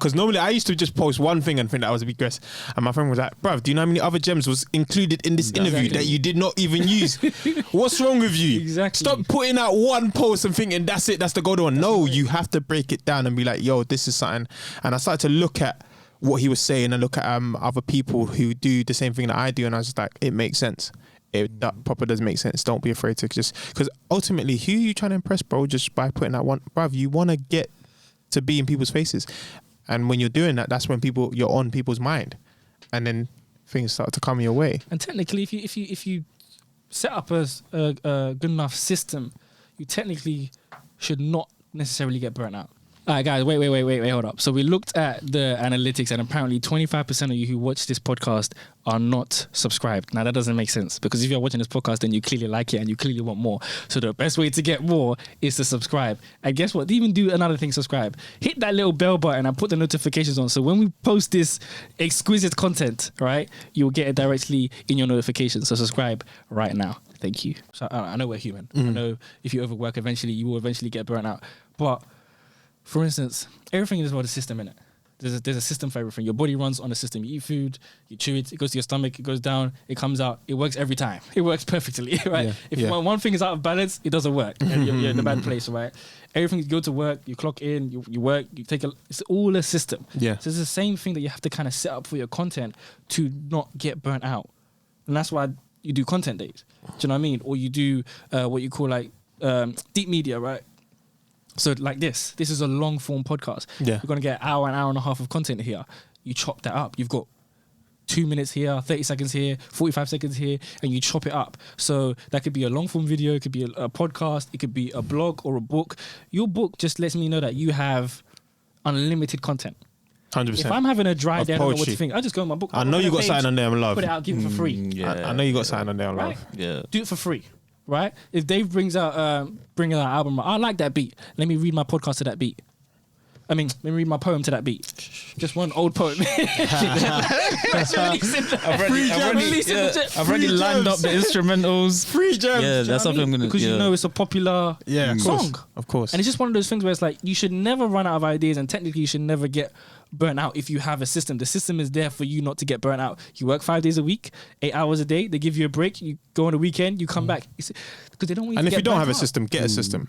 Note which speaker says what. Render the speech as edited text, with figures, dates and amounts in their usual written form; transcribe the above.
Speaker 1: because normally I used to just post one thing and think that I was a big guest, and my friend was like, bruv, do you know how many other gems was included in this interview that you did not even use? What's wrong with you?
Speaker 2: Exactly.
Speaker 1: Stop putting out one post and thinking that's it, that's the golden one. No, you have to break it down and be like, yo, this is something. And I started to look at what he was saying and look at other people who do the same thing that I do, and I was just like, it makes sense. That proper does make sense. Don't be afraid to just, because ultimately, who are you trying to impress, bro? Just by putting that one, bruv, you want to get to be in people's faces, and when you're doing that, that's when you're on people's mind, and then things start to come your way.
Speaker 2: And technically, if you set up a good enough system, you technically should not necessarily get burnt out. All right, guys, wait, hold up. So we looked at the analytics, and apparently 25% of you who watch this podcast are not subscribed. Now, that doesn't make sense, because if you're watching this podcast, then you clearly like it and you clearly want more. So the best way to get more is to subscribe. And guess what? Even do another thing, subscribe. Hit that little bell button and put the notifications on. So when we post this exquisite content, right, you'll get it directly in your notifications. So subscribe right now. Thank you. So I know we're human. I know if you overwork, eventually you will eventually get burnt out. But for instance, everything is about a system in it. There's a system for everything. Your body runs on a system. You eat food, you chew it, it goes to your stomach, it goes down, it comes out. It works every time. It works perfectly, right? If one thing is out of balance, it doesn't work. And you're in a bad place, right? Everything, you go to work, you clock in, you work, it's all a system.
Speaker 1: Yeah.
Speaker 2: So it's the same thing that you have to kind of set up for your content to not get burnt out. And that's why you do content days. Do you know what I mean? Or you do what you call like deep media, right? So like this is a long form podcast.
Speaker 1: Yeah.
Speaker 2: You're going to get an hour and a half of content here. You chop that up. You've got 2 minutes here, 30 seconds here, 45 seconds here, and you chop it up. So that could be a long form video. It could be a podcast. It could be a blog or a book. Your book just lets me know that you have unlimited content.
Speaker 1: 100%.
Speaker 2: If I'm having a dry day, I don't know what to think. I just go in my book.
Speaker 1: I know you got something on there, I'm love.
Speaker 2: Put it out, give it for free.
Speaker 1: Yeah. I know you got something on there, I'm love.
Speaker 3: Yeah.
Speaker 2: Do it for free. Right? If Dave brings out an album, I like that beat. Let me read my podcast to that beat. Let me read my poem to that beat. Just one old poem. I've
Speaker 3: already lined up the instrumentals.
Speaker 1: Free gems.
Speaker 3: Yeah, that's something I'm gonna.
Speaker 2: Because you know it's a popular song.
Speaker 1: Of course.
Speaker 2: And it's just one of those things where it's like you should never run out of ideas, and technically you should never get burnt out if you have a system. The system is there for you not to get burnt out. You work 5 days a week, 8 hours a day. They give you a break. You go on a weekend. You come back. Because they don't want you
Speaker 1: and
Speaker 2: to
Speaker 1: if
Speaker 2: get
Speaker 1: you don't
Speaker 2: burnt
Speaker 1: have a
Speaker 2: out.
Speaker 1: system, get a system.